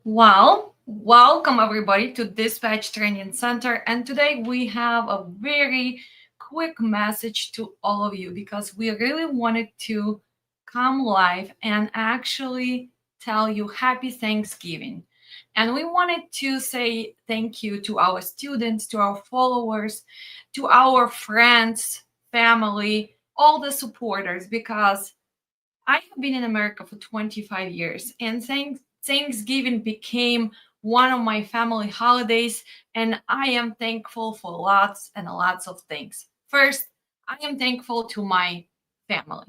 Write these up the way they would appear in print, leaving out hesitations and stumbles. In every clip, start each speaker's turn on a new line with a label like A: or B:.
A: Well, welcome everybody to Dispatch Training Center. And today we have a very quick message to all of you because we really wanted to come live and actually tell you happy Thanksgiving. And we wanted to say thank you to our students, to our followers, to our friends, family, all the supporters because I have been in America for 25 years, and Thanksgiving became one of my family holidays, and I am thankful for lots and lots of things. First, I am thankful to my family.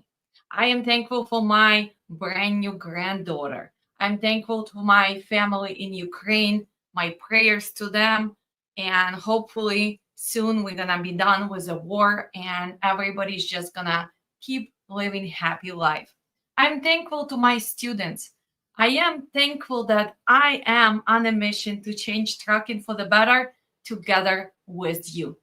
A: I am thankful for my brand new granddaughter. I'm thankful to my family in Ukraine, my prayers to them, and hopefully soon we're gonna be done with the war and everybody's just gonna keep living happy life. I'm thankful to my students. I am thankful that I am on a mission to change trucking for the better together with you.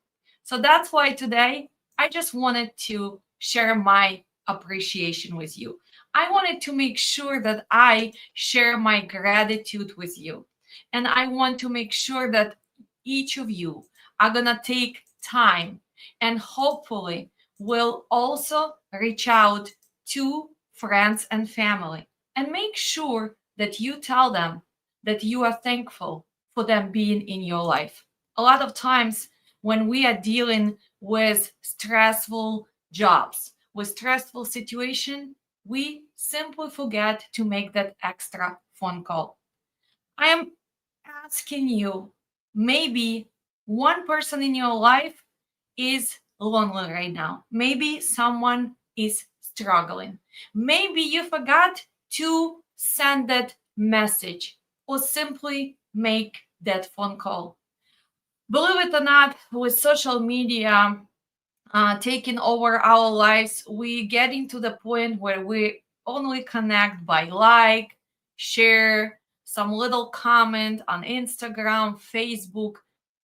A: So that's why today I just wanted to share my appreciation with you. I wanted to make sure that I share my gratitude with you. And I want to make sure that each of you are going to take time and hopefully will also reach out to friends and family and make sure that you tell them that you are thankful for them being in your life. A lot of times when we are dealing with stressful jobs, with stressful situation, we simply forget to make that extra phone call. I am asking you, maybe one person in your life is lonely right now. Maybe someone is struggling. Maybe you forgot to send that message or simply make that phone call. Believe it or not, with social media taking over our lives, we getting to the point where we only connect by like, share, some little comment on Instagram, Facebook,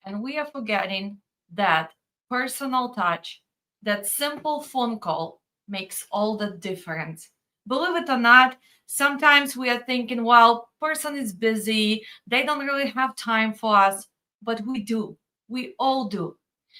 A: and we are forgetting that personal touch, that simple phone call makes all the difference. Believe it or not, sometimes we are thinking, well, person is busy, they don't really have time for us, but we do. We all do.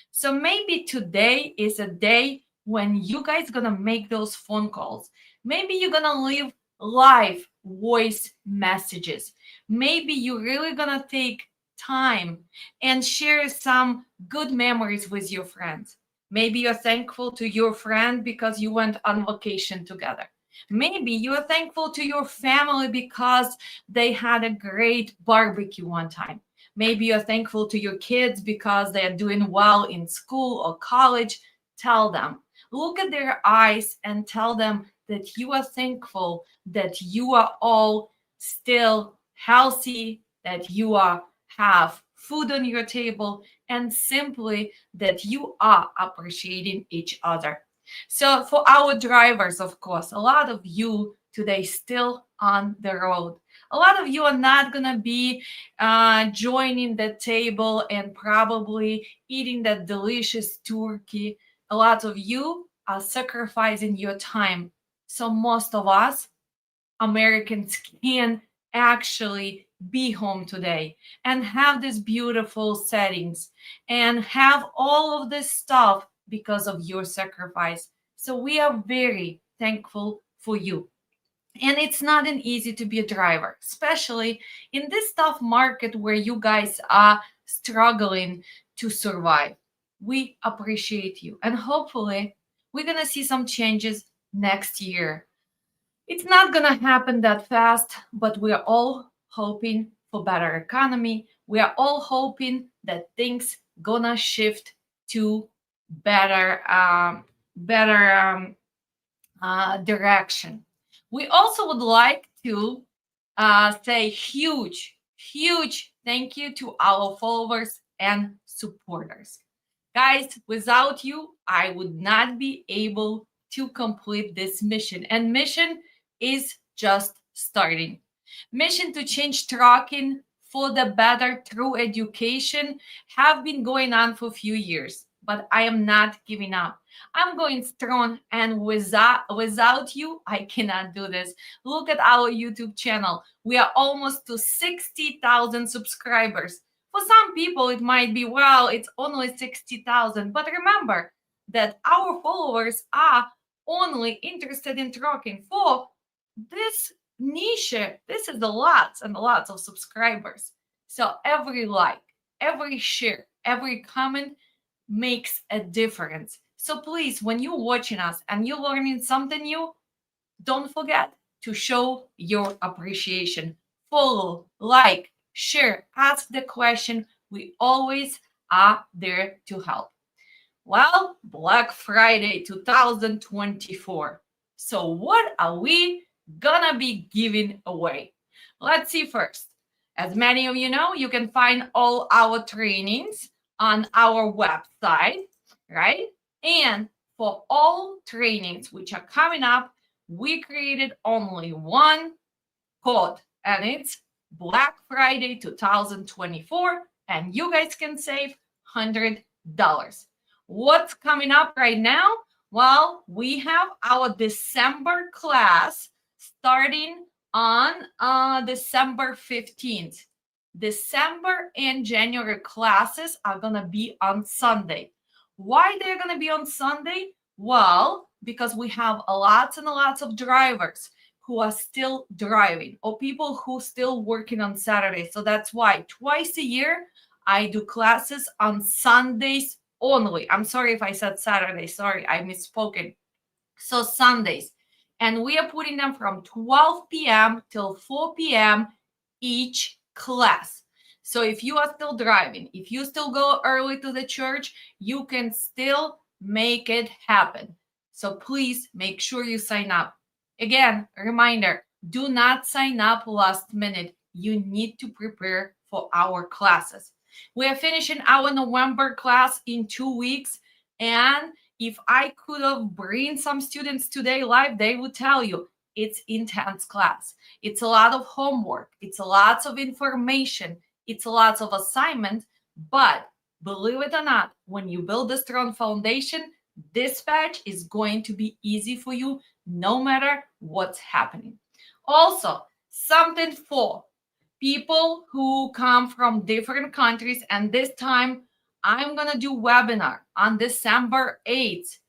A: So maybe today is a day when you guys gonna make those phone calls. Maybe you're gonna leave live voice messages. Maybe you're really gonna take time and share some good memories with your friends. Maybe you're thankful to your friend because you went on vacation together. Maybe you're thankful to your family because they had a great barbecue one time. Maybe you're thankful to your kids because they are doing well in school or college. Tell them. Look at their eyes and tell them that you are thankful that you are all still healthy, that you are have food on your table, and simply that you are appreciating each other. So for our drivers, of course, a lot of you today still on the road. A lot of you are not going to be joining the table and probably eating that delicious turkey. A lot of you are sacrificing your time. So most of us Americans can actually be home today and have these beautiful settings and have all of this stuff because of your sacrifice. So we are very thankful for you. And it's not an easy to be a driver, especially in this tough market where you guys are struggling to survive. We appreciate you. And hopefully, we're going to see some changes next year. It's not going to happen that fast, but we're all hoping for better economy. We are all hoping that things gonna shift to better, direction. We also would like to say huge thank you to our followers and supporters. Guys, without you, I would not be able to complete this mission. And mission is just starting. Mission to change trucking for the better through education have been going on for a few years. but I am not giving up. I'm going strong, and without you, I cannot do this. Look at our YouTube channel. We are almost to 60,000 subscribers. For some people, it might be, well, it's only 60,000. But remember that our followers are only interested in trucking. For this niche, this is a lots and lots of subscribers. So every like, every share, every comment makes a difference. So please, when you're watching us and you're learning something new, don't forget to show your appreciation. Follow, like, share, ask the question. We always are there to help. Well, Black Friday 2024. So, what are we gonna be giving away? Let's see first. As many of you know, you can find all our trainings on our website, right? And for all trainings which are coming up, we created only one code, and it's Black Friday 2024, and you guys can save $100. What's coming up right now? Well, we have our December class starting on December 15th. December and January classes are going to be on Sunday. Why they're going to be on Sunday? Well, because we have lots and lots of drivers who are still driving or people who still working on Saturday. So that's why twice a year I do classes on Sundays only. I'm sorry if I said Saturday. Sorry, I misspoken. So Sundays. And we are putting them from 12 p.m. till 4 p.m. each class. So if you are still driving, if you still go early to the church, you can still make it happen. So please make sure you sign up. Again, a reminder, do not sign up last minute. You need to prepare for our classes. We are finishing our November class in 2 weeks. And if I could have bring some students today live, they would tell you it's intense class. It's a lot of homework. It's a lots of information. It's a lots of assignment. But believe it or not, when you build a strong foundation, dispatch is going to be easy for you no matter what's happening. Also, something for people who come from different countries, and this time I'm gonna do webinar on December 8th.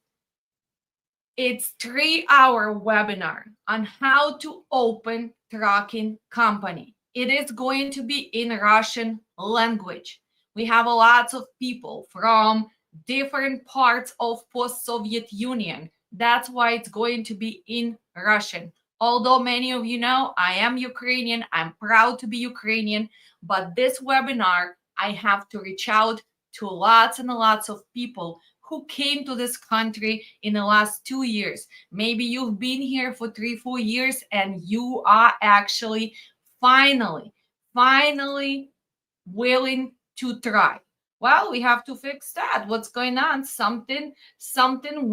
A: It's 3-hour webinar on how to open trucking company. It is going to be in Russian language. We have a lot of people from different parts of post-Soviet Union. That's why it's going to be in Russian. Although many of you know I am Ukrainian, I'm proud to be Ukrainian, but this webinar, I have to reach out to lots and lots of people who came to this country in the last 2 years. Maybe you've been here for 3-4 years and you are actually finally willing to try. Well, we have to fix that. What's going on? Something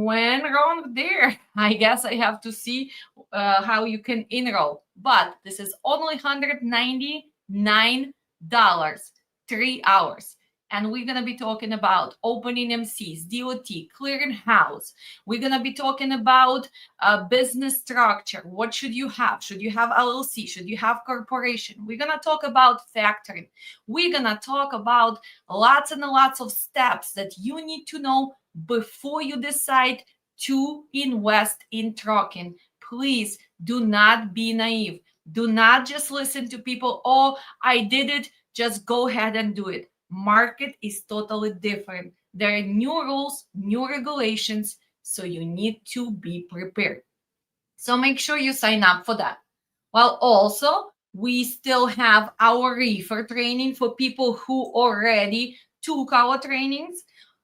A: went wrong there. I guess I have to see how you can enroll. But this is only $199, 3 hours. And we're going to be talking about opening MCs, DOT, clearing house. We're going to be talking about business structure. What should you have? Should you have LLC? Should you have corporation? We're going to talk about factoring. We're going to talk about lots and lots of steps that you need to know before you decide to invest in trucking. Please do not be naive. Do not just listen to people. Oh, I did it. Just go ahead and do it. Market is totally different. There are new rules, new regulations, so you need to be prepared. So make sure you sign up for that. Well, also, we still have our Reefer training for people who already took our trainings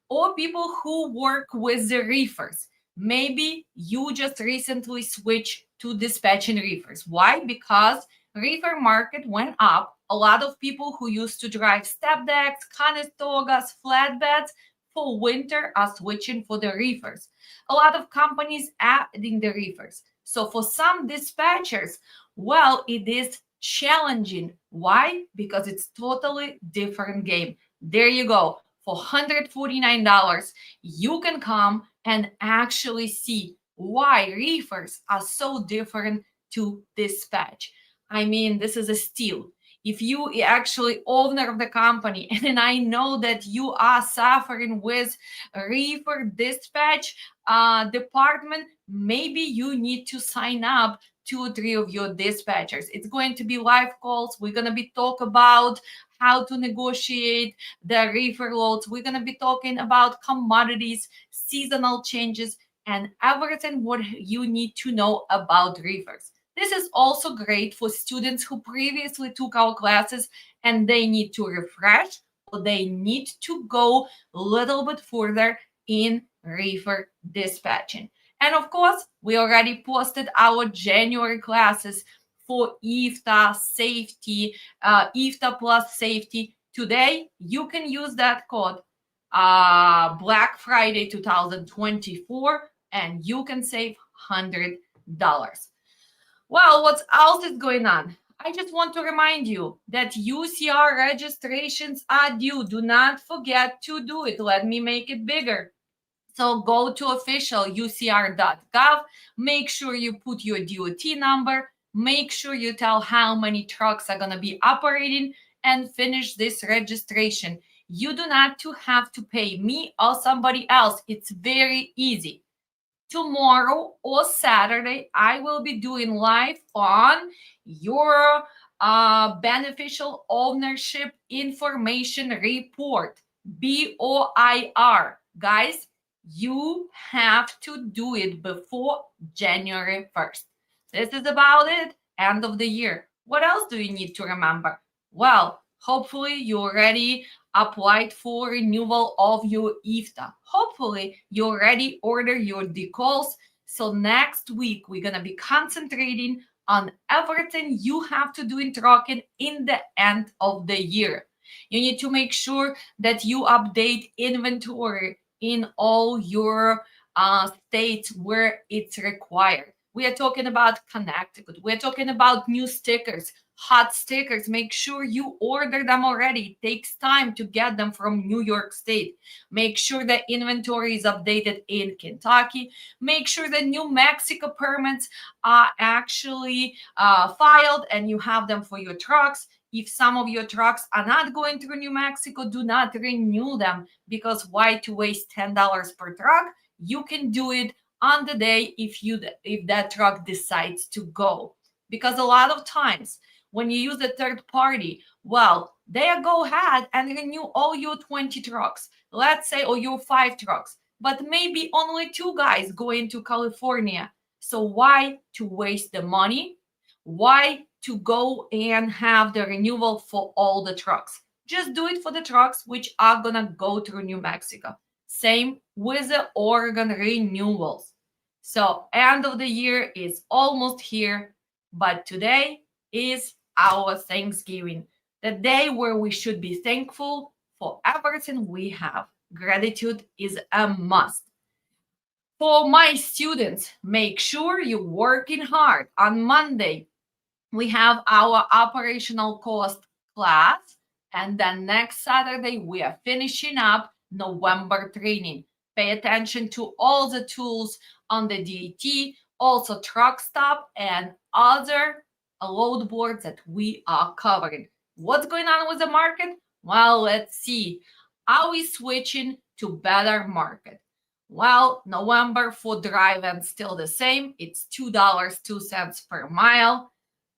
A: or people who work with the Reefers. Maybe you just recently switched to dispatching Reefers. Why? Because Reefer market went up. A lot of people who used to drive step decks, Conestogas, flatbeds for winter are switching for the Reefers. A lot of companies adding the Reefers. So for some dispatchers, well, it is challenging. Why? Because it's totally different game. There you go. for $149, you can come and actually see why reefers are so different to dispatch. I mean, this is a steal. If you actually owner of the company and I know that you are suffering with reefer dispatch department, maybe you need to sign up 2 or 3 of your dispatchers. It's going to be live calls. We're going to be talk about how to negotiate the reefer loads. We're going to be talking about commodities, seasonal changes, and everything what you need to know about reefers. This is also great for students who previously took our classes and they need to refresh or they need to go a little bit further in reefer dispatching. And of course, we already posted our January classes for IFTA safety, IFTA plus safety. Today, you can use that code Black Friday 2024 and you can save $100. Well, what else is going on? I just want to remind you that UCR registrations are due. Do not forget to do it. Let me make it bigger. So go to official ucr.gov, make sure you put your DOT number, make sure you tell how many trucks are going to be operating, and finish this registration. You do not have to pay me or somebody else. It's very easy. Tomorrow or Saturday, I will be doing live on your beneficial ownership information report, BOIR. Guys, you have to do it before January 1st. This is about it. End of the year. What else do you need to remember? Well, hopefully you already applied for renewal of your IFTA. Hopefully you already ordered your decals. So next week we're gonna be concentrating on everything you have to do in trucking in the end of the year. You need to make sure that you update inventory in all your states where it's required. We are talking about Connecticut. We're talking about new stickers, hot stickers. Make sure you order them already. It takes time to get them from New York State. Make sure the inventory is updated in Kentucky. Make sure the New Mexico permits are actually filed and you have them for your trucks. If some of your trucks are not going through New Mexico, do not renew them, because why to waste $10 per truck? You can do it on the day if that truck decides to go. Because a lot of times when you use a third party, well, they go ahead and renew all your 20 trucks, let's say, or your 5 trucks, but maybe only 2 guys go into California. So why to waste the money? Why to go and have the renewal for all the trucks? Just do it for the trucks which are gonna go through New Mexico. Same with the Oregon renewals. So end of the year is almost here, but today is our Thanksgiving, the day where we should be thankful for everything we have. Gratitude is a must. For my students, make sure you're working hard. On Monday, we have our operational cost class, and then next Saturday we are finishing up November training. Pay attention to all the tools on the DAT, also truck stop and other load boards that we are covering. What's going on with the market? Well, let's see. Are we switching to better market? Well, November for dry van still the same. It's $2.02 per mile.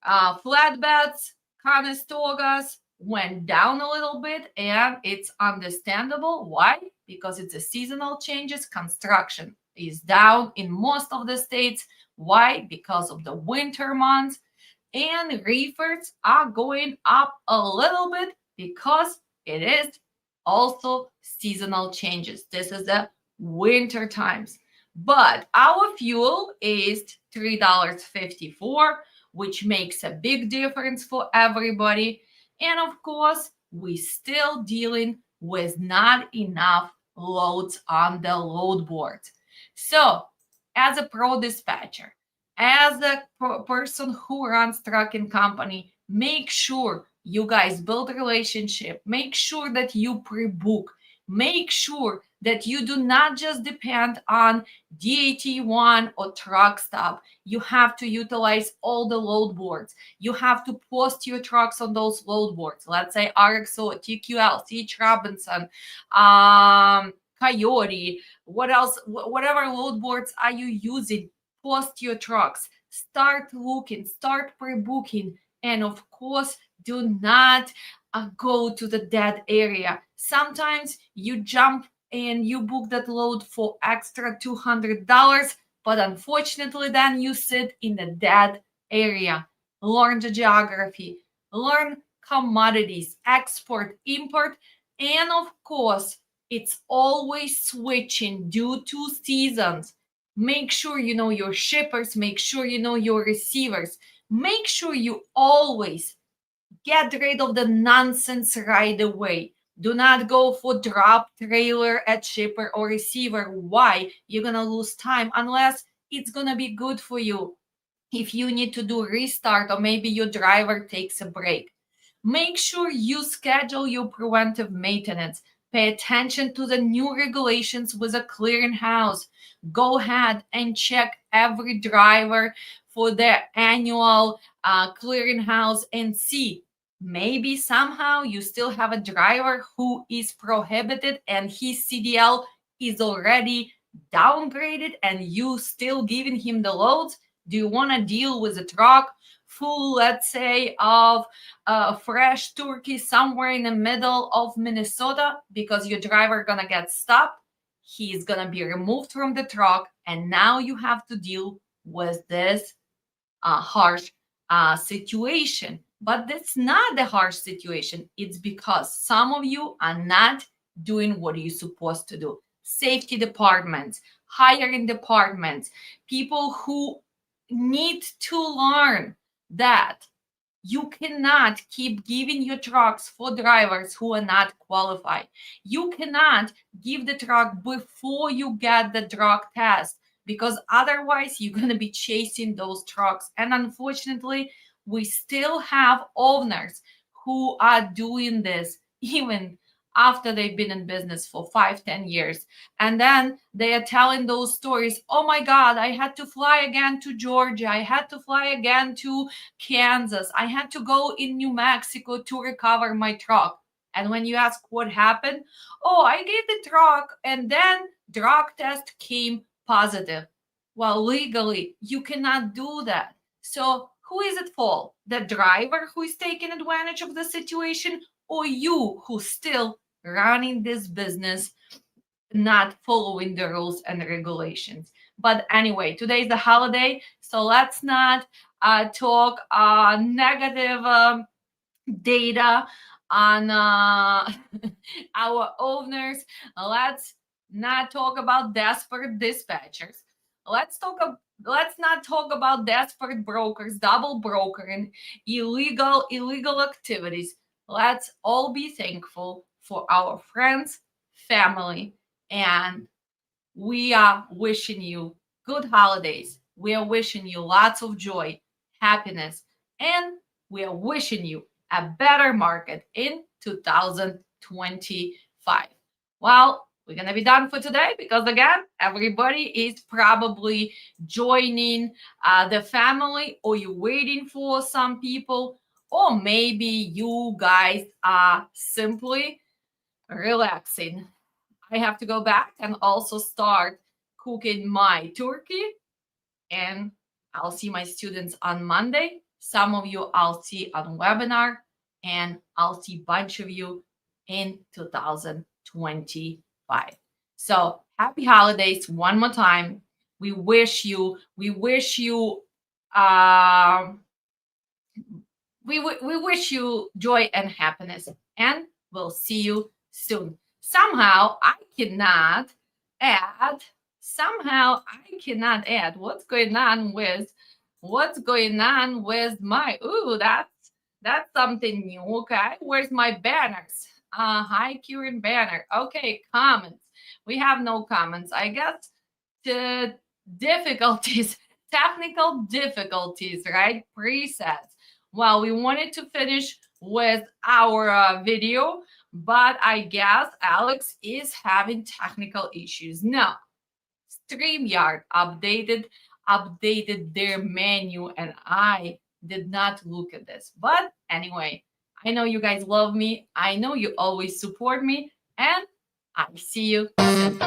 A: Flatbeds, Conestogas went down a little bit, and it's understandable. Why? Because it's a seasonal changes. Construction is down in most of the states. Why? Because of the winter months. And reefers are going up a little bit because it is also seasonal changes. This is the winter times. But our fuel is $3.54, which makes a big difference for everybody. And of course, we still dealing with not enough loads on the load board. So, as a pro dispatcher, as a person who runs trucking company, make sure you guys build a relationship. Make sure that you pre-book. Make sure that you do not just depend on DAT1 or truck stop. You have to utilize all the load boards. You have to post your trucks on those load boards. Let's say RXO, TQL, CH Robinson, Coyote, what else, whatever load boards are you using, post your trucks, start looking, start pre-booking, and of course, do not go to the dead area. Sometimes you jump and you book that load for extra $200, but unfortunately, then you sit in the dead area. Learn the geography, learn commodities, export, import, and of course, it's always switching due to seasons. Make sure you know your shippers, make sure you know your receivers. Make sure you always get rid of the nonsense right away. Do not go for drop trailer at shipper or receiver. Why? You're gonna lose time unless it's gonna be good for you. If you need to do restart or maybe your driver takes a break. Make sure you schedule your preventive maintenance. Pay attention to the new regulations with a clearinghouse. Go ahead and check every driver for their annual clearinghouse and see. Maybe somehow you still have a driver who is prohibited and his CDL is already downgraded and you still giving him the loads. Do you want to deal with a truck full, let's say, of fresh turkey somewhere in the middle of Minnesota because your driver gonna get stopped? He's gonna be removed from the truck, and now you have to deal with this harsh situation. But that's not the harsh situation. It's because some of you are not doing what you're supposed to do. Safety departments, hiring departments, people who need to learn that you cannot keep giving your trucks for drivers who are not qualified. You cannot give the truck before you get the drug test because otherwise you're going to be chasing those trucks. And unfortunately, we still have owners who are doing this even after they've been in business for 5, 10 years. And then they are telling those stories. Oh my God, I had to fly again to Georgia. I had to fly again to Kansas. I had to go in New Mexico to recover my truck. And when you ask what happened, oh, I gave the truck and then drug test came positive. Well, legally, you cannot do that. So who is at fault? The driver who is taking advantage of the situation or you who still running this business not following the rules and regulations. But anyway, today is the holiday, so let's not talk negative data on our owners. Let's not talk about desperate dispatchers. Let's talk. Let's not talk about desperate brokers, double brokering, illegal activities. Let's all be thankful for our friends, family, and we are wishing you good holidays. We are wishing you lots of joy, happiness, and we are wishing you a better market in 2025. Well, we're going to be done for today because, again, everybody is probably joining the family, or you're waiting for some people, or maybe you guys are simply relaxing. I have to go back and also start cooking my turkey. And I'll see my students on Monday. Some of you I'll see on webinar, and I'll see a bunch of you in 2025. So happy holidays one more time. We wish you, uh, we wish you joy and happiness, and we'll see you soon. Somehow I cannot add. Somehow I cannot add. What's going on with my? Ooh, that's something new. Okay, where's my banners? Hi, Kieran banner. Okay, comments. We have no comments. I guess the difficulties, technical difficulties, right? Presets. Well, we wanted to finish with our video, but I guess Alex is having technical issues. No, StreamYard updated their menu, and I did not look at this. But anyway, I know you guys love me. I know you always support me, and I see you soon.